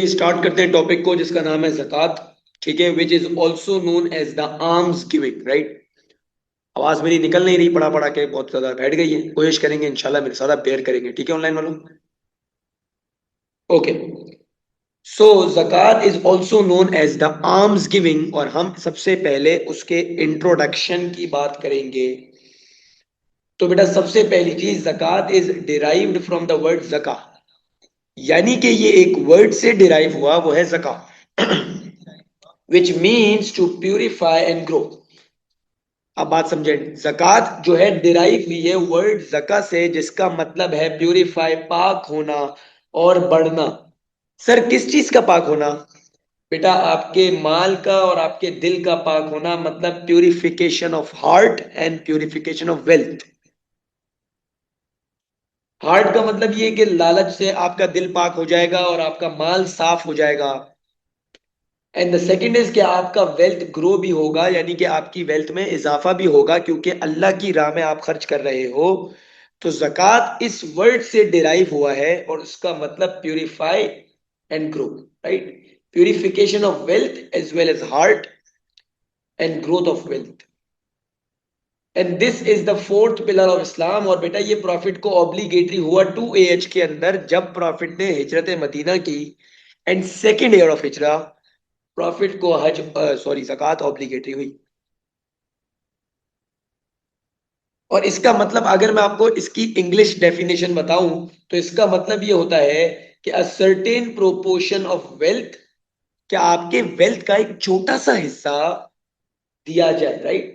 जी start करते हैं topic को जिसका नाम है ज़कात। ठीक है, which is also known as the alms giving, right. आवाज मेरी निकल नहीं रही, पढ़ा पढ़ा के बहुत ज्यादा बैठ गई है। कोशिश करेंगे इंशाल्लाह, मेरे साथ बेयर करेंगे, ठीक है ऑनलाइन वालों। Okay, so zakat is also known as the alms giving, और हम सबसे पहले उसके इंट्रोडक्शन की बात करेंगे। तो बेटा सबसे पहली चीज, zakat is derived from the word zaka, यानी कि ये एक वर्ड से डिराइव हुआ, वो है ज़का, which means to purify and grow. अब बात समझे, ज़कात जो है डिराइव हुई है वर्ड ज़का से, जिसका मतलब है प्यूरिफाई, पाक होना और बढ़ना। सर किस चीज का पाक होना? बेटा आपके माल का और आपके दिल का पाक होना, मतलब purification of heart and purification of wealth. Heart का मतलब ये कि लालच से आपका दिल पाक हो जाएगा और आपका माल साफ हो जाएगा। एंड द सेकेंड इज कि आपका वेल्थ ग्रो भी होगा, यानी कि आपकी वेल्थ में इजाफा भी होगा, क्योंकि अल्लाह की राह में आप खर्च कर रहे हो। तो जक़ात इस वर्ड से डिराइव हुआ है और उसका मतलब purify and grow, right. Purification of wealth as well as heart and growth of wealth. And this is the fourth pillar of Islam. और बेटा ये प्रॉफिट को ऑब्लिगेटरी हुआ 2 AH के अंदर, जब प्रॉफिट ने हिजरत मदीना की। And second year of Hijra prophet को हज सॉरी ज़कात ऑब्लिगेटरी हुई। और इसका मतलब अगर मैं आपको इसकी इंग्लिश डेफिनेशन बताऊं, तो इसका मतलब ये होता है कि a certain proportion of wealth, क्या आपके वेल्थ का एक छोटा सा हिस्सा दिया जाए, right.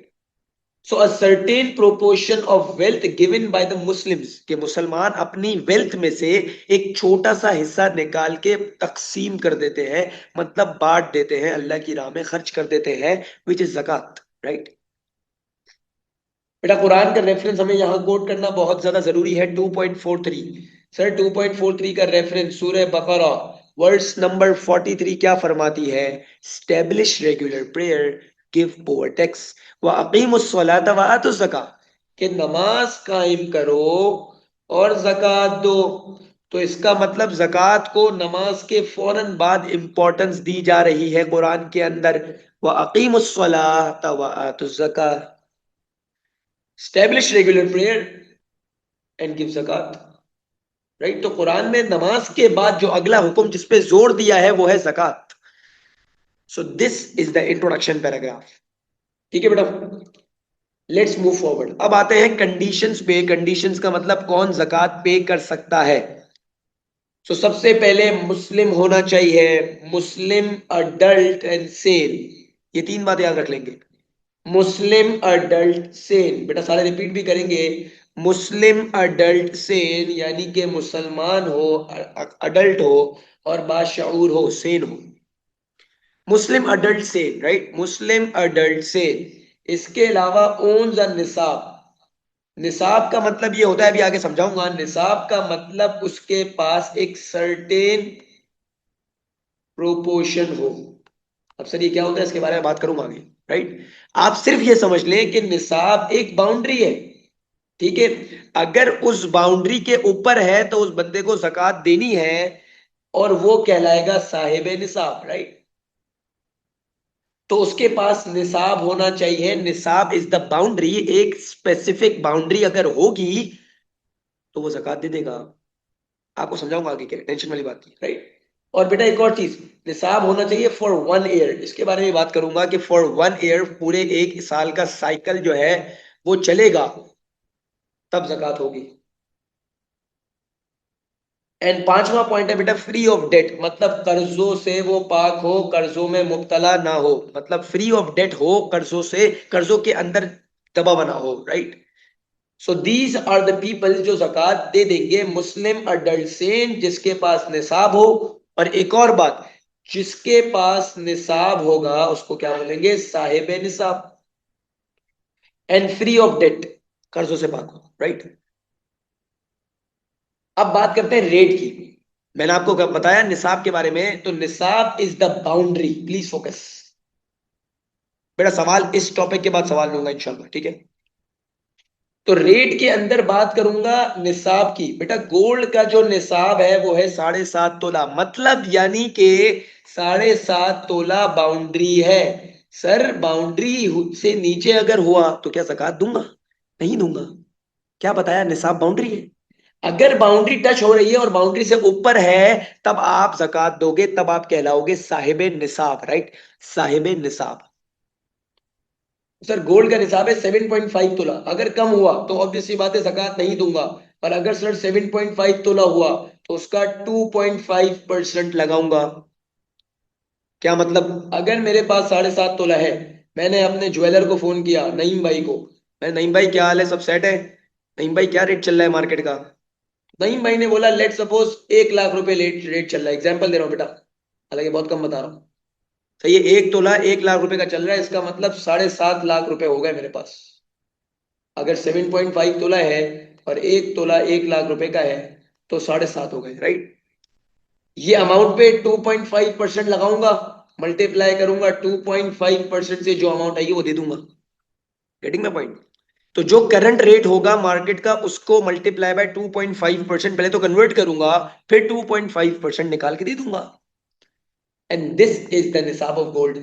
So a certain proportion of wealth given by the Muslims, के मुसलमान अपनी वेल्थ में से एक छोटा सा हिस्सा निकाल के तकसीम कर देते हैं, मतलब बांट देते हैं, अल्लाह की राह में खर्च कर देते हैं, विच इज ज़कात, राइट। बेटा कुरान का रेफरेंस हमें यहाँ कोट करना बहुत ज्यादा जरूरी है। 2.43, सर 2.43 का रेफरेंस सूरह बकरा वर्स नंबर 43 क्या फरमाती है? Establish regular prayer, give poor tax, व अकीमुस्सलात व आतुज़ ज़का, कि नमाज कायम करो और जक़ात दो। तो इसका मतलब जक़ात को नमाज के फौरन बाद इंपॉर्टेंस दी जा रही है कुरान के अंदर। व अकीमुस्सलात व आतुज़ ज़का, establish regular prayer and give zakat, right. तो कुरान में नमाज के बाद जो अगला हुक्म जिस पे जोर दिया है वो है ज़कात। So this is the introduction paragraph, ठीक है बेटा। Let's move forward. अब आते हैं कंडीशंस पे। कंडीशंस का मतलब कौन ज़कात पे कर सकता है। सो सबसे पहले मुस्लिम होना चाहिए, मुस्लिम, अडल्ट एंड सेन। ये तीन बातें याद रख लेंगे। मुस्लिम, अडल्ट, सेन। बेटा सारे रिपीट भी करेंगे। मुस्लिम, अडल्ट, सेन, यानी कि मुसलमान हो, अडल्ट हो और बाशऊर हो, सेन हो। मुस्लिम, अडल्ट, सेन, राइट। मुस्लिम, अडल्ट, सेन। इसके अलावा ओन्स और निसाब। निसाब का मतलब ये होता है, अभी आगे समझाऊंगा। निसाब का मतलब उसके पास एक सर्टेन प्रोपोर्शन हो। अब सर ये क्या होता है, इसके बारे में बात करूंगा आगे, राइट। आप सिर्फ ये समझ लें कि निसाब एक बाउंड्री है, ठीक है। अगर उस बाउंड्री के ऊपर है तो उस बंदे को ज़कात देनी है, और वो कहलाएगा साहिब निसाब, राइट। तो उसके पास निसाब होना चाहिए। निसाब इज द बाउंड्री, एक स्पेसिफिक बाउंड्री अगर होगी तो वो ज़कात दे देगा। आपको समझाऊंगा आगे, क्या टेंशन वाली बात नहीं, राइट। और बेटा एक और चीज, निसाब होना चाहिए फॉर 1 ईयर। इसके बारे में बात करूंगा कि फॉर 1 ईयर, पूरे एक साल का साइकिल जो है वो चलेगा, तब ज़कात होगी। एंड पांचवा पॉइंट है बेटा फ्री ऑफ डेट, मतलब कर्जों से वो पाक हो, कर्जों में मुब्तला ना हो, मतलब फ्री ऑफ डेट हो, कर्जों से, कर्जों के अंदर दबा बना हो, right. So these are the people जो जक़ात दे देंगे। मुस्लिम, अडल्ट, सेन, जिसके पास निसाब हो। और एक और बात, जिसके पास निसाब होगा उसको क्या बोलेंगे? साहिब निसाब। एंड फ्री ऑफ डेट, कर्जों से पाक हो, राइट। अब बात करते हैं रेट की। मैंने आपको बताया निसाब के बारे में, तो nisab is the boundary. Please focus. बेटा सवाल इस टॉपिक के बाद सवाल लूंगा इंशाल्लाह, ठीक है। तो रेट के अंदर बात करूंगा निसाब की। बेटा गोल्ड का जो निसाब है वो है 7.5 तोला, मतलब यानी कि 7.5 तोला बाउंड्री है। सर बाउंड्री से नीचे अगर हुआ तो क्या ज़कात दूंगा? नहीं दूंगा। क्या बताया? निसाब बाउंड्री है। अगर बाउंड्री टच हो रही है और बाउंड्री से ऊपर है तब आप जकात दोगे, तब आप कहलाओगे साहिबे निसाब, राइट? साहिबे निसाब। सर गोल्ड का निसाब है 7.5 तोला, अगर कम हुआ तो ऑब्वियस सी बात है जकात नहीं दूंगा। और अगर सर 7.5 तोला हुआ तो उसका 2.5% लगाऊंगा। क्या मतलब? अगर मेरे पास 7.5 तोला है, मैंने अपने ज्वेलर को फोन किया, नईम भाई को, मैं, नईम भाई क्या हाल है, सब सेट है? नईम भाई क्या रेट चल रहा है मार्केट का? नईम भाई ने बोला लेट सपोज 1 लाख रुपए रेट रेट चल रहा है, एग्जाम्पल दे रहा हूँ बेटा, हालांकि बहुत कम बता रहा हूँ। सही है, 1 तोला 1 लाख रुपए का चल रहा है, इसका मतलब 7.5 लाख रुपए हो गए मेरे पास। अगर 7.5 तोला है और 1 तोला 1 लाख रुपए का है तो 7.5 हो गए, राइट? ये अमाउंट पे 2.5% लगाऊंगा, मल्टीप्लाई करूंगा 2.5% से, जो अमाउंट आएगी वो दे दूंगा। Getting my point? तो जो करंट रेट होगा मार्केट का उसको मल्टीप्लाई बाय 2.5%, पहले तो कन्वर्ट करूंगा, फिर 2.5% निकाल के दे दूंगा। And this is the nisab of gold.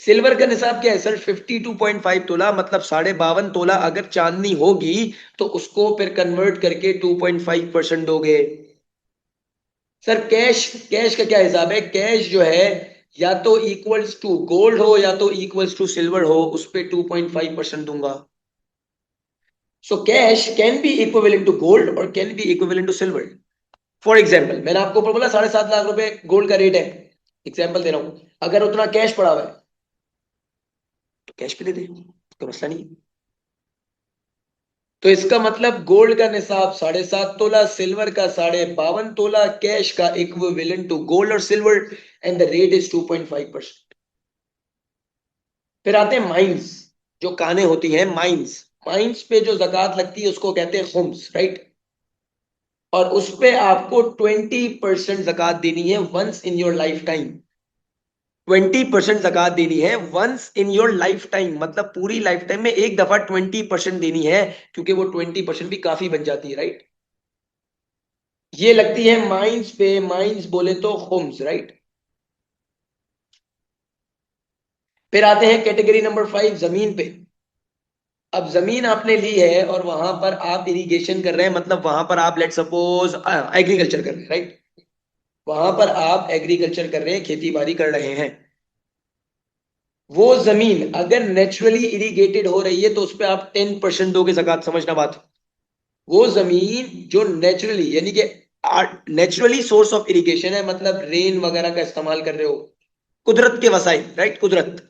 Silver का निसाब क्या है सर? 52.5 तोला, मतलब 52.5 तोला अगर चांदनी होगी तो उसको फिर कन्वर्ट करके 2.5% दोगे। सर कैश, कैश का क्या हिसाब है? कैश जो है या तो इक्वल्स टू गोल्ड हो या तो इक्वल्स टू सिल्वर हो, उस पे 2.5% दूंगा। So cash can be equivalent to gold और can be equivalent to silver. For example मैंने आपको ऊपर बोला 7.5 लाख रुपए गोल्ड का रेट है, एग्जाम्पल दे रहा हूं, अगर उतना कैश पड़ा हुआ है तो कैश पे दे दे, कोई मसला नहीं है। तो इसका मतलब गोल्ड का निसाब 7.5 तोला, सिल्वर का 52.5 तोला, कैश का इक्विवेलेंट टू गोल्ड और silver, and the rate is 2.5%। फिर आते हैं माइंस, जो काने होती हैं, माइंस। माइंस पे जो जकात लगती है उसको कहते हैं खुम्स, राइट? और उस पे आपको 20% जकात देनी है once in your life time. 20% जकात देनी है once in your life time, मतलब पूरी लाइफ टाइम में एक दफा 20% देनी है, क्योंकि वो 20% भी काफी बन जाती है, राइट? ये लगती है माइंस पे, माइंस बोले तो खुम्स, राइट? फिर आते हैं कैटेगरी नंबर 5, जमीन पे। अब जमीन आपने ली है और वहां पर आप इरिगेशन कर रहे हैं, मतलब वहां पर आप लेट सपोज एग्रीकल्चर कर रहे हैं, राइट? वहां पर आप एग्रीकल्चर कर रहे हैं, खेती बाड़ी कर रहे हैं। वो जमीन अगर नेचुरली इरिगेटेड हो रही है तो उस पर आप 10% दोगे ज़कात, समझना बात। वो जमीन जो नेचुरली, यानी कि नेचुरली सोर्स ऑफ इरिगेशन है, मतलब रेन वगैरह का इस्तेमाल कर रहे हो, कुदरत के वसाइल, राइट? कुदरत,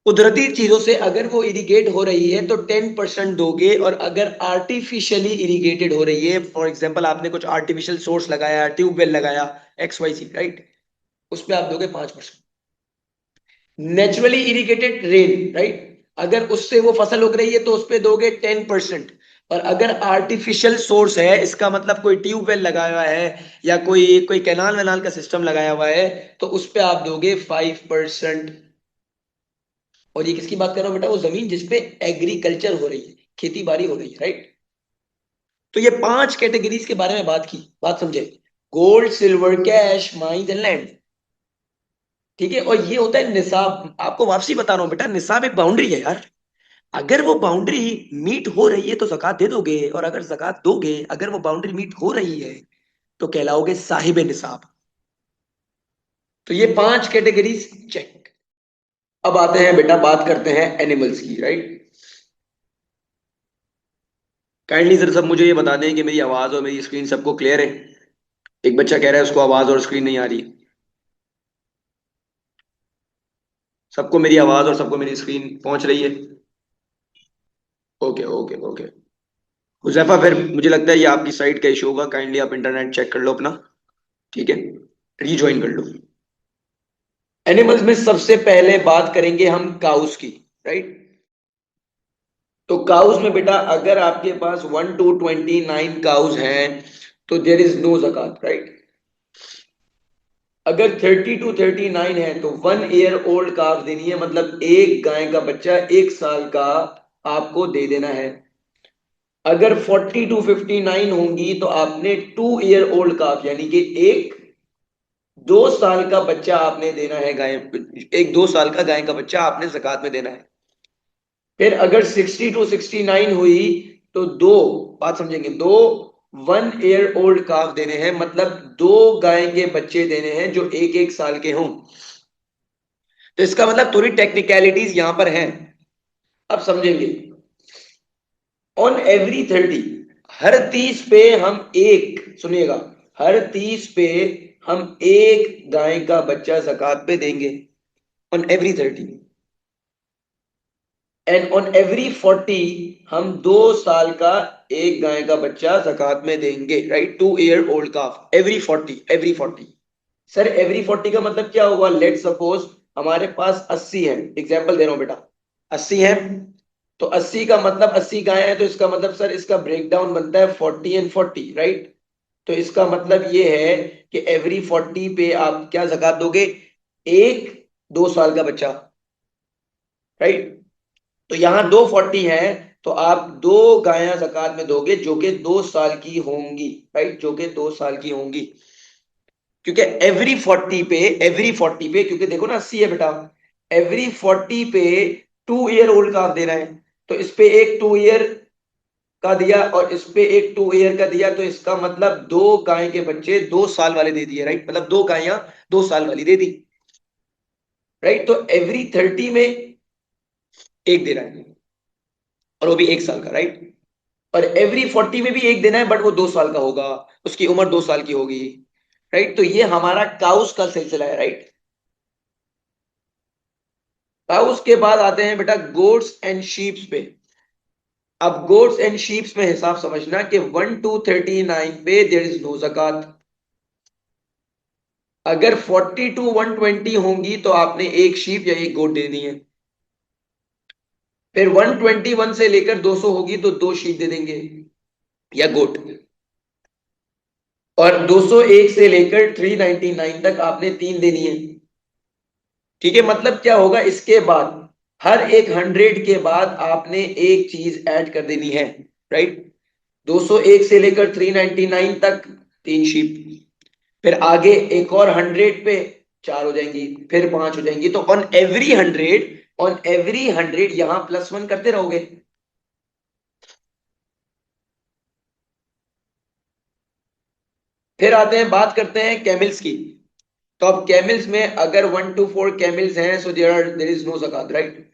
कुदरती चीजों से अगर वो इरिगेट हो रही है तो 10% दोगे, और अगर आर्टिफिशियली इरिगेटेड हो रही है, फॉर एग्जाम्पल आपने कुछ आर्टिफिशियल सोर्स लगाया, ट्यूबवेल लगाया, XYZ, राइट, उस पर आप दोगे 5%। नेचुरली इरिगेटेड रेन, राइट, अगर उससे वो फसल उग रही है तो उस पे दोगे 10%। और अगर आर्टिफिशियल सोर्स है, इसका मतलब कोई ट्यूबवेल लगाया हुआ है या कोई कोई कैनाल वैनाल का सिस्टम लगाया हुआ है, तो उस पे आप दोगे 5%। और ये किसकी बात कर रहा हूं बेटा? वो जमीन जिसपे एग्रीकल्चर हो रही है, खेती बाड़ी हो रही है, राइट? तो ये 5 कैटेगरीज के बारे में बात की, बात समझे? Gold, silver, cash, mines and land. ठीक है, और ये होता है निसाब। आपको वापसी बता रहा हूं बेटा, निसाब एक बाउंड्री है यार। अगर वो बाउंड्री मीट हो रही है तो जकात दे दोगे, और अगर जकात दोगे, अगर वो बाउंड्री मीट हो रही है तो कहलाओगे साहिबे निसाब। तो ये 5 कैटेगरीज चेक। अब आते हैं बेटा, बात करते हैं एनिमल्स की, राइट? काइंडली सर सब मुझे ये बता दें कि मेरी आवाज और मेरी स्क्रीन सबको क्लियर है। एक बच्चा कह रहा है उसको आवाज और स्क्रीन नहीं आ रही। सबको मेरी आवाज और सबको मेरी स्क्रीन पहुंच रही है? Okay okay okay. हुजैफा, फिर मुझे लगता है ये आपकी साइट का इशू होगा, काइंडली आप इंटरनेट चेक कर लो अपना। ठीक है, रीज्वाइन कर लो। एनिमल्स में सबसे पहले बात करेंगे हम काउस की, राइट? तो काउस में बेटा अगर आपके पास 1 to 29 काउस हैं तो देर इज नो जकात, राइट? अगर 30 to 39 है तो 1 ईयर ओल्ड काफ देनी है, मतलब एक गाय का बच्चा 1 साल का आपको दे देना है। अगर 40 to 59 होंगी तो आपने 2 ईयर ओल्ड काफ यानी कि एक 2 साल का बच्चा आपने देना है गाय, एक 2 साल का गाय का बच्चा आपने ज़कात में देना है। फिर अगर 60 to 69 हुई तो दो, बात समझेंगे, दो 1 ईयर ओल्ड काफ देने हैं, मतलब दो गाय के बच्चे देने हैं जो एक एक साल के हों। तो इसका मतलब थोड़ी टेक्निकलिटीज यहां पर हैं, अब समझेंगे। ऑन एवरी 30, हर 30 पे हम एक, सुनिएगा, हर 30 पे हम एक गाय का बच्चा ज़कात पे देंगे, on every 30। And on every 40 हम 2 साल का एक गाय का बच्चा ज़कात में देंगे, राइट, 2 ईयर ओल्ड काफ, एवरी 40। सर एवरी 40 का मतलब क्या हुआ? लेट सपोज हमारे पास 80 है, एग्जाम्पल दे रहा हूं बेटा, 80 है, तो 80 का मतलब 80 गाय है, तो इसका मतलब सर इसका ब्रेकडाउन बनता है 40 and 40, राइट। तो इसका मतलब ये है कि एवरी 40 पे आप क्या ज़कात दोगे? एक 2 साल का बच्चा, राइट। तो यहाँ दो 40 है, तो आप दो गायें ज़कात में दोगे जो कि 2 साल की होंगी, राइट, जो कि 2 साल की होंगी। क्योंकि एवरी 40 पे क्योंकि देखो ना 80 है बेटा, एवरी 40 पे 2 ईयर ओल्ड का आप दे रहे हैं, तो इस पे एक 2 ईयर का दिया और इस पे एक 2 ईयर का दिया, तो इसका मतलब दो गाय के बच्चे 2 साल वाले दे दिए, राइट, मतलब दो गायें 2 साल वाली दे दी, राइट। तो एवरी 30 में एक दे रहा है, और वो भी 1 साल का, राइट। और एवरी 40 में भी एक देना है, बट वो 2 साल का होगा, उसकी उम्र 2 साल की होगी, राइट। तो ये हमारा काउस का सिलसिला है, राइट। काउस के बाद आते हैं बेटा गोट्स एंड शीप्स पे। अब गोट्स एंड शीप्स में हिसाब समझना कि 1 to 39 पे देयर इज नो ज़कात। अगर 40 to 120 होंगी तो आपने एक शीप या एक गोट देनी है। फिर 121 से लेकर 200 होगी तो दो शीप दे देंगे या गोट। और 201 से लेकर 399 तक आपने तीन देनी है, ठीक है। मतलब क्या होगा इसके बाद, हर एक 100 के बाद आपने एक चीज ऐड कर देनी है, राइट। 201 से लेकर 399 तक तीन शीप, फिर आगे एक और 100 पे चार हो जाएंगी, फिर पांच हो जाएंगी। तो ऑन एवरी 100 यहां +1 करते रहोगे। फिर आते हैं, बात करते हैं कैमल्स की। तो अब कैमल्स में अगर 1 to 4 कैमल्स हैं so there is no zakat, right.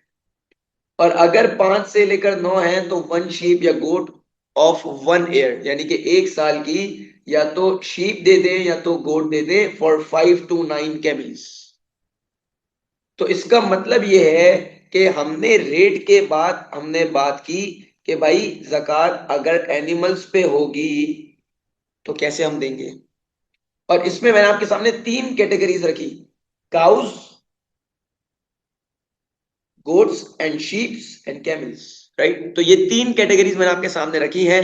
और अगर 5 से लेकर 9 है तो वन शीप या गोट ऑफ 1 ईयर यानी कि 1 साल की, या तो शीप दे दे या तो गोट दे दे फॉर 5 to 9 कैमल्स। तो इसका मतलब ये है कि हमने रेट के बाद हमने बात की कि भाई ज़कात अगर एनिमल्स पे होगी तो कैसे हम देंगे। और इसमें मैंने आपके सामने तीन कैटेगरीज रखी, cows, goats and sheeps and camels, right. तो ये तीन कैटेगरीज मैंने आपके सामने रखी हैं,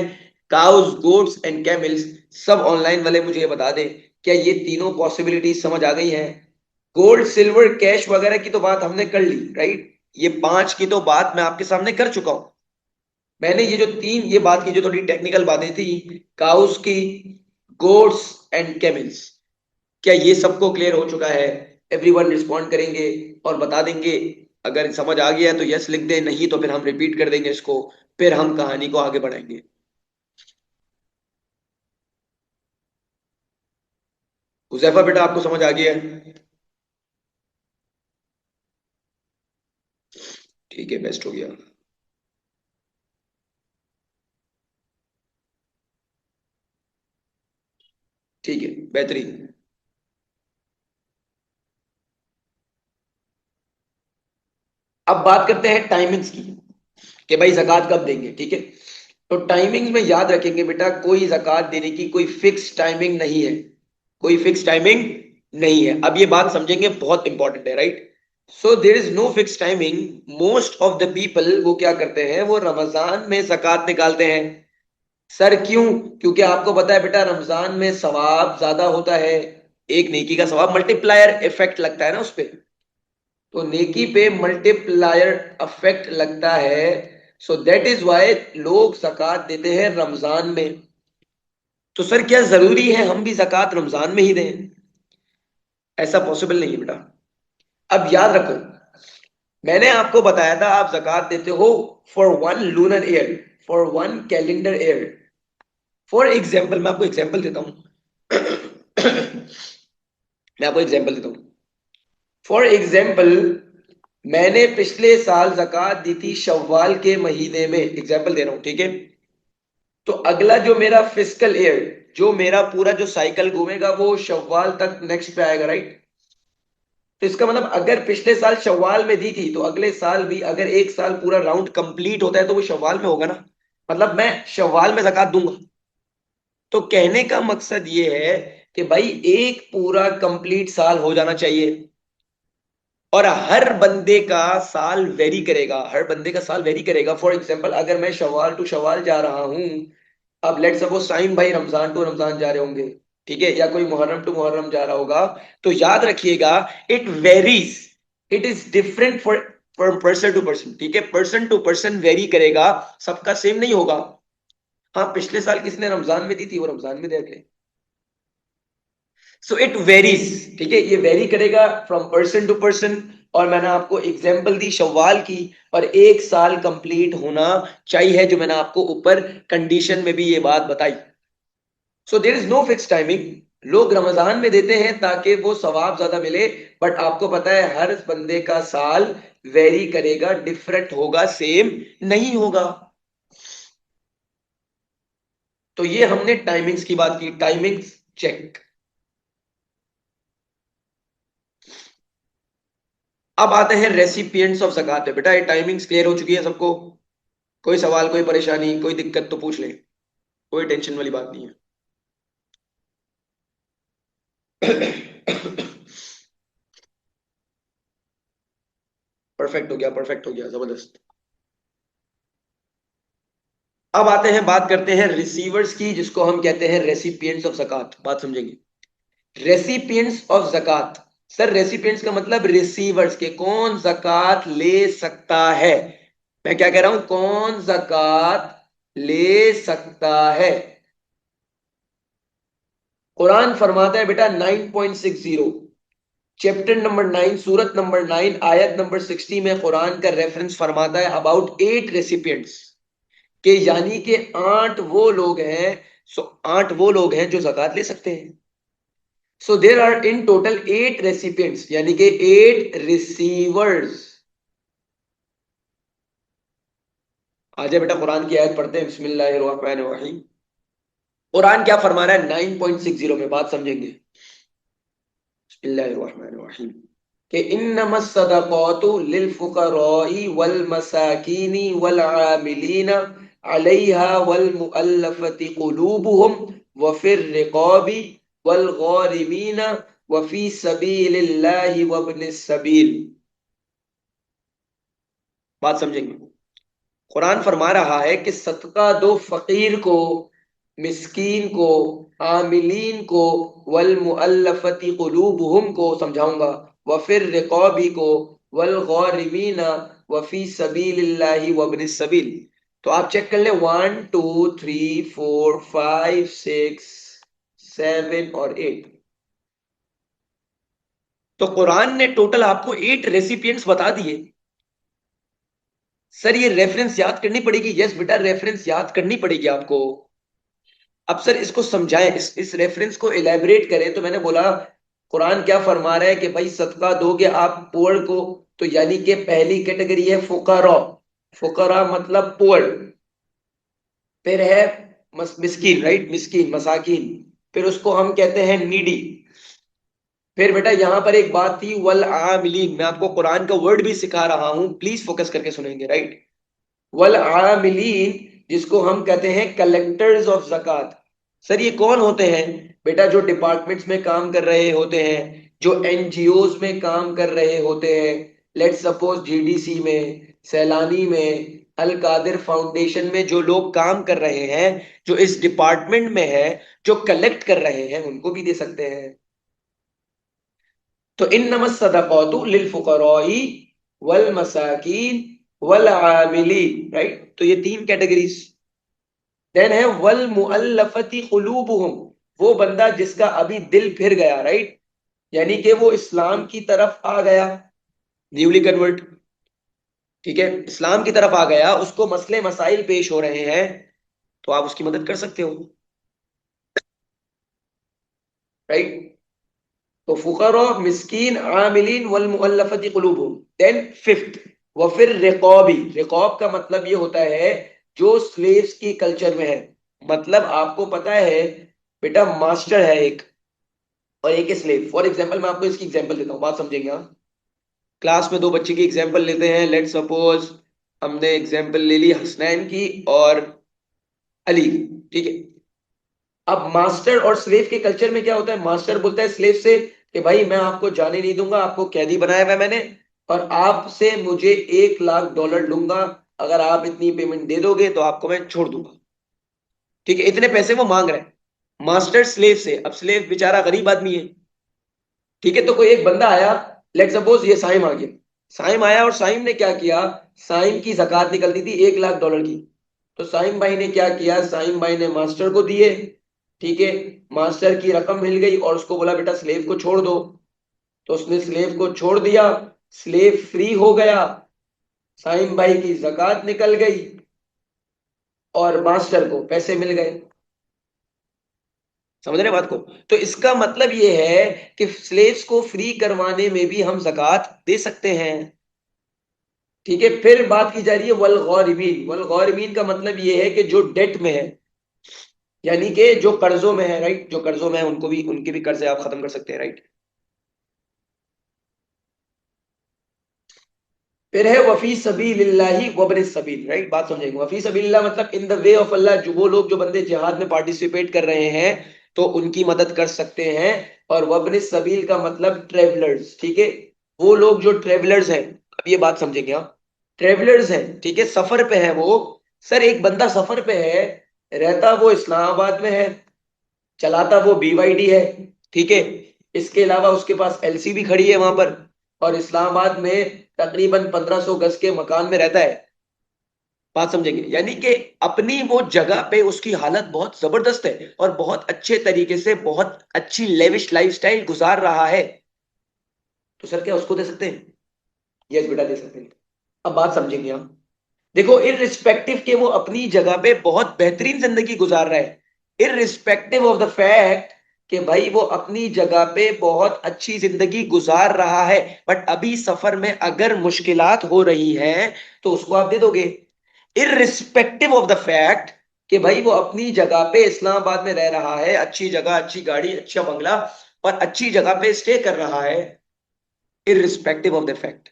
काउस, गोट्स एंड कैमल्स। सब ऑनलाइन वाले मुझे ये बता दें, क्या ये तीनों पॉसिबिलिटीज समझ आ गई हैं? गोल्ड सिल्वर कैश वगैरह की तो बात हमने कर ली, राइट। ये पांच की तो बात मैं आपके सामने कर चुका हूं। मैंने ये जो तीन ये बात की जो थोड़ी टेक्निकल बातें थी, काउस की, गोट्स एंड कैमल्स, क्या ये सबको क्लियर हो चुका है? एवरीवन रिस्पॉन्ड करेंगे और बता देंगे। अगर समझ आ गया है तो यस लिख दें, नहीं तो फिर हम रिपीट कर देंगे इसको, फिर हम कहानी को आगे बढ़ाएंगे। हुजैफा बेटा आपको समझ आ गया है? ठीक है, बेस्ट हो गया। ठीक है, बेहतरीन। अब बात करते हैं टाइमिंग्स की कि भाई जक़ात कब देंगे, ठीक है। तो टाइमिंग्स में याद रखेंगे बेटा, कोई जक़ात देने की कोई फिक्स टाइमिंग नहीं है, कोई फिक्स टाइमिंग नहीं है। अब ये बात समझेंगे, बहुत इंपॉर्टेंट है, right. So there is no fix timing. Most of the people वो क्या करते हैं, वो रमजान में जक़ात निकालते हैं। सर क्यों? क्योंकि आपको पता है बेटा रमजान में सवाब ज्यादा होता है, एक नेकी का सवाब मल्टीप्लायर इफेक्ट लगता है ना उस पे, तो नेकी पे मल्टीप्लायर इफेक्ट लगता है। सो दैट इज वाई लोग ज़कात देते हैं रमजान में। तो सर क्या जरूरी है हम भी ज़कात रमजान में ही दें? ऐसा पॉसिबल नहीं है बेटा। अब याद रखो, मैंने आपको बताया था आप ज़कात देते हो for one lunar year, for one calendar year. For example मैं आपको एग्जाम्पल देता हूं। मैं आपको एग्जाम्पल देता हूं। फॉर एग्जाम्पल मैंने पिछले साल ज़कात दी थी शव्वाल के महीने में, एग्जाम्पल दे रहा हूं, ठीक है? तो अगला जो मेरा फिस्कल ईयर, जो मेरा पूरा जो साइकिल घूमेगा वो शव्वाल तक नेक्स्ट पे आएगा, राइट? तो इसका मतलब अगर पिछले साल शव्वाल में दी थी तो अगले साल भी अगर एक साल पूरा राउंड कंप्लीट होता है तो वो शव्वाल में होगा ना। मतलब मैं शव्वाल में ज़कात दूंगा। तो कहने का मकसद ये है कि भाई एक पूरा कंप्लीट साल हो जाना चाहिए। और हर बंदे का साल वेरी करेगा, हर बंदे का साल वेरी करेगा। फॉर एग्जांपल अगर मैं शवाल टू शवाल जा रहा हूं, अब लेट सपोज साइम भाई रमजान टू रमजान जा रहे होंगे, ठीक है, या कोई मुहर्रम टू मुहर्रम जा रहा होगा, तो याद रखिएगा it varies, it is different for person to person, ठीक है? पर्सन टू पर्सन वेरी करेगा, सबका सेम नहीं होगा। हाँ, पिछले साल किसने रमजान में दी थी वो रमजान में दे अगले। सो इट वेरीज, ठीक है, ये वेरी करेगा फ्रॉम पर्सन टू पर्सन। और मैंने आपको एग्जांपल दी शव्वाल की, और एक साल कंप्लीट होना चाहिए, जो मैंने आपको ऊपर कंडीशन में भी ये बात बताई। So there is no fix timing. लोग रमजान में देते हैं ताकि वो सवाब ज्यादा मिले, बट आपको पता है हर बंदे का साल वेरी करेगा, डिफरेंट होगा, सेम नहीं होगा। तो ये हमने टाइमिंग्स की बात की, टाइमिंग्स चेक। अब आते हैं रेसिपिएंट्स ऑफ ज़कात पे। बेटा ये टाइमिंग्स क्लियर हो चुकी है सबको? कोई सवाल, कोई परेशानी, कोई दिक्कत तो पूछ ले, कोई टेंशन वाली बात नहीं है। परफेक्ट हो गया, परफेक्ट हो गया, जबरदस्त। अब आते हैं, बात करते हैं रिसीवर्स की, जिसको हम कहते हैं रेसिपिएंट्स ऑफ ज़कात। बात समझेंगे? रेसिपिएंट्स ऑफ ज़कात, सर रेसिपिएंट्स का मतलब रिसीवर्स के, कौन ज़कात ले सकता है। मैं क्या कह रहा हूं, कौन ज़कात ले सकता है? कुरान फरमाता है बेटा 9.60, चैप्टर नंबर 9, सूरत नंबर 9, आयत नंबर 60 में कुरान का रेफरेंस फरमाता है अबाउट 8 रेसिपिएंट्स, के यानी कि 8 वो लोग हैं। सो 8 वो लोग हैं जो ज़कात ले सकते हैं। So there are in total 8 recipients, यानी कि 8 रिसीवर्स। आजा बेटा कुरान की आयत पढ़ते हैं, बिस्मिल्लाहिर्रहमानिर्रहीम। कुरान क्या फरमा रहा है 9.60 में, बात समझेंगे। बिस्मिल्लाहिर्रहमानिर्रहीम कि इन्नमस सदक़ातु लिल फुक़राई वल मसाकीनी वल आमिलीना अलैहा वल मुअल्लफति क़ुलूबुहुम व फिर रिक़ाबी वल गारिमीना व फी सबीलिल्लाहि व इब्निस सबील। बात समझेंगे? कुरान फरमा रहा है कि सदका दो फकीर को, मिस्कीन को, आमिलीन को, वल मुअल्लफती कुलूबुहुम को समझाऊंगा, व फिर रिकाबी को, वल गारिमीना व फी सबीलिल्लाहि व इब्निस सबील। तो आप चेक कर ले, 1 2 3 4 5 6 7 और 8। तो कुरान ने टोटल आपको 8 रेसिपिएंट्स बता दिए। सर ये रेफरेंस याद करनी पड़ेगी? यस बेटा, रेफरेंस याद करनी पड़ेगी आपको। अब सर इसको समझाएं, इस रेफरेंस को इलेबरेट करें। तो मैंने बोला कुरान क्या फरमा रहा है कि भाई सदका दोगे आप पुअर को, तो यानी कि पहली कैटेगरी है फुकरा। फुकरा मतलब पुअर। फिर है मिस्कीन, राइट, मिस्कीन मसाकिन। फिर उसको हम कहते हैं नीडी। फिर बेटा यहां पर एक बात थी वल आमिलीन, मैं आपको कुरान का वर्ड भी सिखा रहा हूं, प्लीज फोकस करके सुनेंगे, राइट? वल आमिलीन, जिसको हम कहते हैं कलेक्टर्स ऑफ जक़ात। सर ये कौन होते हैं? बेटा जो डिपार्टमेंट्स में काम कर रहे होते हैं, जो एनजीओज में काम कर रहे होते हैं, लेट सपोज जीडीसी में, सैलानी में, अल कादिर फाउंडेशन में जो लोग काम कर रहे हैं, जो इस डिपार्टमेंट में है, जो कलेक्ट कर रहे हैं, उनको भी दे सकते हैं। तो इन्नमस सदक़ातु लिल फुक़राई वल मसाकीन वल आमिली, राइट, तो ये तीन कैटेगरीज। देन है वल मुअल्लफती कुलूबुहुम, वो बंदा जिसका अभी दिल फिर गया, राइट, यानी कि वो इस्लाम की तरफ आ गया, न्यूली कन्वर्ट, ठीक है, इस्लाम की तरफ आ गया, उसको मसले मसाइल पेश हो रहे हैं, तो आप उसकी मदद कर सकते हो, राइट। तो फुकरा, मिस्कीन, आमिलीन वल मुअल्लफती कुलूबुहुम। देन फिफ्थ, व फिर रिकॉबी, रिकॉब का मतलब ये होता है जो स्लेव्स की कल्चर में है। मतलब आपको पता है बेटा, मास्टर है एक और एक स्लेव। फॉर एग्जांपल मैं आपको इसकी एग्जांपल देता हूँ, बात समझेंगे आप। क्लास में दो बच्चे की एग्जांपल लेते हैं, लेट सपोज हमने एग्जांपल ले ली हसनैन की और अली की, ठीक है। अब मास्टर और स्लेव के कल्चर में क्या होता है, मास्टर बोलता है स्लेव से कि भाई मैं आपको जाने नहीं दूंगा, आपको कैदी बनाया हुआ है मैंने, और आपसे मुझे $1 लाख लूंगा, अगर आप इतनी पेमेंट दे दोगे तो आपको मैं छोड़ दूंगा, ठीक है। इतने पैसे वो मांग रहे हैं मास्टर स्लेव से। अब स्लेव बेचारा गरीब आदमी है, ठीक है। तो कोई एक बंदा आया, लेट सपोज ये साइम आ गया, साइम आया और साइम ने क्या किया, साइम की जकात निकलती थी $1 लाख की। तो साइम भाई ने क्या किया, साइम भाई ने मास्टर को दिए, ठीक है, मास्टर की रकम मिल गई और उसको बोला बेटा स्लेव को छोड़ दो। तो उसने स्लेव को छोड़ दिया, स्लेव फ्री हो गया, साइम भाई की जकात निकल गई और मास्टर को पैसे मिल गए। समझ रहे हैं बात को? तो इसका मतलब ये है कि स्लेव्स को फ्री करवाने में भी हम जकात दे सकते हैं, ठीक है। फिर बात की जा रही है वल गौरिमीन। वल गौरिमीन का मतलब ये है कि जो डेट में है, यानी कि जो कर्जों में है, राइट, जो कर्जों में है उनको भी, उनके भी कर्जे आप खत्म कर सकते हैं, राइट। फिर है वफी सबीलिल्लाहि वबन सबील, राइट, बात समझेंगे। वफी सबीलिल्लाह मतलब इन द वे ऑफ अल्लाह, जो वो लोग जो बंदे जिहाद में पार्टिसिपेट कर रहे हैं तो उनकी मदद कर सकते हैं। और वबन सबील का मतलब ट्रेवलर्स, ठीक है, वो लोग जो ट्रेवलर्स हैं, अब ये बात समझेंगे आप, ट्रेवलर्स हैं, ठीक है, सफर पे है वो। सर एक बंदा सफर पे है, रहता वो इस्लामाबाद में है, चलाता वो BYD है, ठीक है, इसके अलावा उसके पास LC भी खड़ी है वहां पर, और इस्लामाबाद में तकरीबन 1500 गज के मकान में रहता है। बात समझेंगे, यानी कि अपनी वो जगह पे उसकी हालत बहुत जबरदस्त है और बहुत अच्छे तरीके से बहुत अच्छी लेविश लाइफस्टाइल गुजार रहा है, तो सर क्या उसको दे सकते हैं? यस बेटा दे सकते हैं। अब बात समझेंगे हम। देखो इररिस्पेक्टिव के वो अपनी जगह पे बहुत बेहतरीन जिंदगी गुजार रहा है, इररिस्पेक्टिव ऑफ द फैक्ट कि भाई वो अपनी जगह पे बहुत अच्छी जिंदगी गुजार रहा है, बट अभी सफर में अगर मुश्किलात हो रही हैं तो उसको आप दे दोगे, इररिस्पेक्टिव ऑफ द फैक्ट कि भाई वो अपनी जगह पे इस्लामाबाद में रह रहा है, अच्छी जगह, अच्छी गाड़ी, अच्छा बंगला और अच्छी जगह पे स्टे कर रहा है, इररिस्पेक्टिव ऑफ द फैक्ट,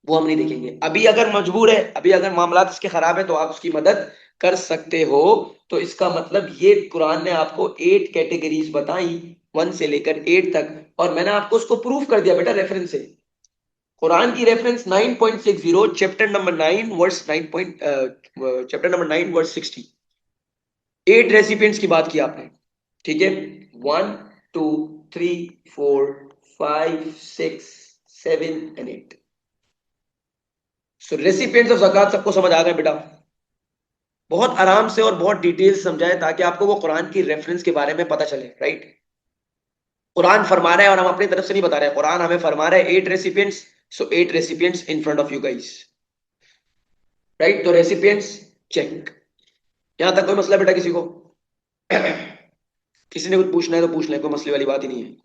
वो हम नहीं देखेंगे। अभी अगर मजबूर है, अभी अगर मामला इसके खराब है तो आप उसकी मदद कर सकते हो। तो इसका मतलब ये कुरान ने आपको 8 कैटेगरीज बताई, 1 से लेकर 8 तक, और मैंने आपको उसको प्रूफ कर दिया बेटा रेफरेंस से। कुरान की reference 9.60, chapter number 9 verse 9 chapter number 9 verse 60। 8 recipients की बात की आपने, ठीक है, 1 2 3 4 5 6 7 एंड 8। सो रेसिपिएंट्स ऑफ ज़कात सबको समझ आ गए बेटा? बहुत आराम से और बहुत डिटेल से समझाए ताकि आपको वो कुरान की रेफरेंस के बारे में पता चले, राइट। कुरान फरमा रहा है और हम अपनी तरफ से नहीं बता रहे हैं, कुरान हमें फरमा रहा है 8 recipients, so 8 recipients in front of you guys, right. तो रेसिपिएंट्स चेक। यहां तक कोई मसला बेटा किसी को? किसी ने कुछ पूछना है तो पूछ ले, कोई मसले वाली बात ही नहीं है,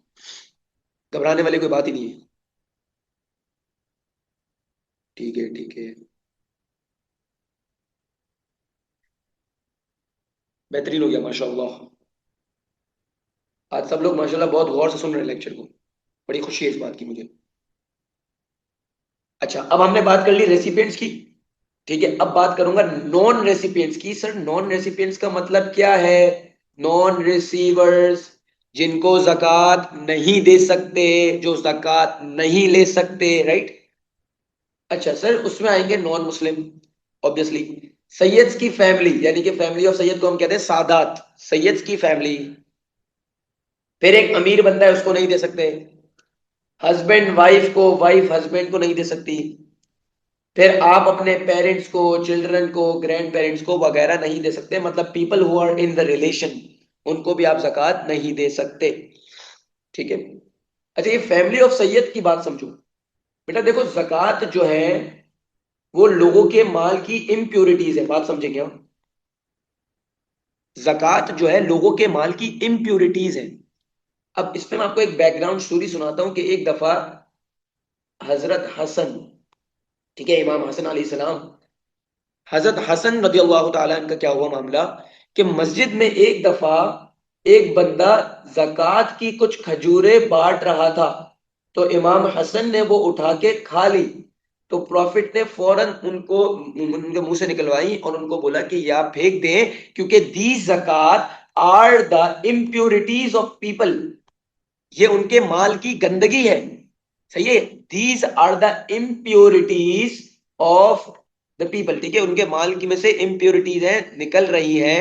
घबराने वाली कोई बात ही नहीं है, ठीक है ठीक है, बेहतरीन हो गया माशाल्लाह। आज सब लोग माशाल्लाह बहुत गौर से सुन रहे हैं लेक्चर को, बड़ी खुशी है इस बात की मुझे। अच्छा अब हमने बात कर ली रेसिपिएंट्स की, ठीक है। अब बात करूंगा नॉन रेसिपिएंट्स की। सर नॉन रेसिपिएंट्स का मतलब क्या है? नॉन रिसीवर्स, जिनको जक़ात नहीं दे सकते, जो जक़ात नहीं ले सकते, राइट। अच्छा सर उसमें आएंगे नॉन मुस्लिम, ऑब्वियसली, सैयद की फैमिली, यानी कि फैमिली ऑफ सैयद को हम कहते हैं सादात, सैयद की फैमिली। फिर एक अमीर बंदा है उसको नहीं दे सकते, हस्बैंड वाइफ को, वाइफ हस्बैंड को नहीं दे सकती, फिर आप अपने पेरेंट्स को, चिल्ड्रन को, ग्रैंड पेरेंट्स को वगैरह नहीं दे सकते, मतलब people who are in the relation, उनको भी आप जक़ात नहीं दे सकते। ठीक है। अच्छा, ये फैमिली ऑफ सैयद की बात समझो। बेटा देखो, जक़ात जो है वो लोगों के माल की इम्प्योरिटीज है, बात समझेंगे हम। जक़ात जो है लोगों के माल की इम्प्योरिटीज है। अब इसमें मैं आपको एक बैकग्राउंड स्टोरी सुनाता हूं कि एक दफा हजरत हसन, ठीक है, इमाम हसन अलैहिस्सलाम, हजरत हसन रदी अल्लाह तआला अन्हु का क्या हुआ मामला कि मस्जिद में एक दफा एक बंदा जक़ात की कुछ खजूरें बांट रहा था, तो इमाम हसन ने वो उठा के खा ली। तो प्रॉफिट ने फौरन उनको उनके मुंह से निकलवाई और उनको बोला कि या फेंक दें, क्योंकि the zakat are the impurities of people, ये उनके माल की गंदगी है। सही है, these are the impurities of the people, ठीक है, उनके माल की में से इम्प्योरिटीज है, निकल रही है,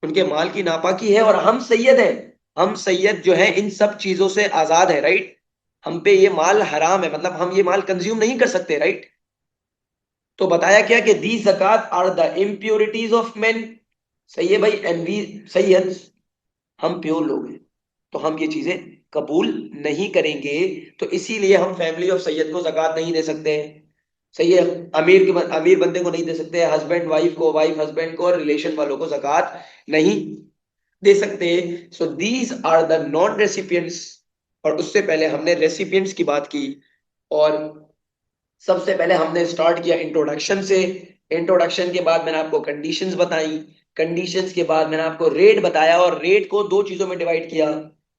उनके माल की नापाकी है, और हम सैयद हैं, हम सैयद जो है इन सब चीजों से आजाद है, राइट। हम पे ये माल हराम है, मतलब हम ये माल कंज्यूम नहीं कर सकते, राइट। तो बताया क्या कि the zakat are the impurities of men. सही है भाई, एंड वी सैयद, हम प्योर लोग हैं, तो हम ये चीजें कबूल नहीं करेंगे। तो इसीलिए हम फैमिली ऑफ सैयद को जक़ात नहीं दे सकते हैं। सही है, अमीर बंदे को नहीं दे सकते, हस्बैंड वाइफ को, वाइफ हस्बैंड को, और रिलेशन वालों को जक़ात नहीं दे सकते। So these are the non recipients. और उससे पहले हमने रेसिपिएंट्स की बात की, और सबसे पहले हमने स्टार्ट किया इंट्रोडक्शन से। इंट्रोडक्शन के बाद मैंने आपको कंडीशंस बताई, कंडीशंस के बाद मैंने आपको रेट बताया, और रेट को दो चीजों में डिवाइड किया,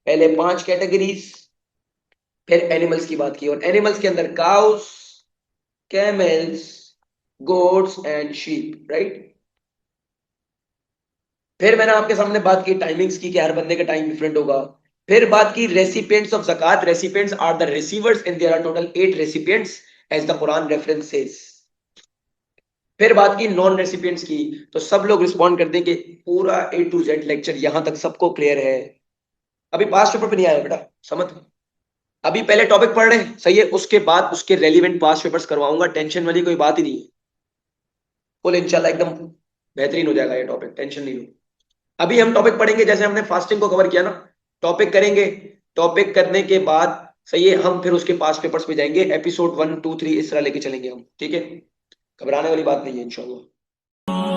पहले 5 कैटेगरीज, फिर एनिमल्स की बात की, और एनिमल्स के अंदर cows, camels, goats and sheep, right. फिर मैंने आपके सामने बात की टाइमिंग्स की कि हर बंदे का टाइम डिफरेंट होगा। फिर बात की recipients of zakat, recipients are the receivers and there are total 8 recipients as the Quran reference says. फिर बात की नॉन रेसिपिएंट्स की, तो सब लोग रिस्पॉन्ड कर देंगे, पूरा ए टू जेड लेक्चर यहां तक सबको क्लियर है। अभी पास्ट पेपर पे नहीं आया बेटा, समझ। अभी पहले टॉपिक पढ़ रहे हैं, सही है, उसके बाद उसके रेलिवेंट पास्ट पेपर्स करवाऊंगा, टेंशन वाली कोई बात ही नहीं है। फुल इंशाल्लाह एकदम बेहतरीन हो जाएगा ये टॉपिक, टेंशन नहीं लो। अभी हम टॉपिक पढ़ेंगे, जैसे हमने फास्टिंग को कवर किया ना, टॉपिक करेंगे। टॉपिक करने के बाद सही है, हम फिर उसके पास पेपर्स पे जाएंगे, एपिसोड 1 2 3 इस तरह लेके चलेंगे हम, ठीक है। घबराने वाली बात नहीं है इंशाल्लाह।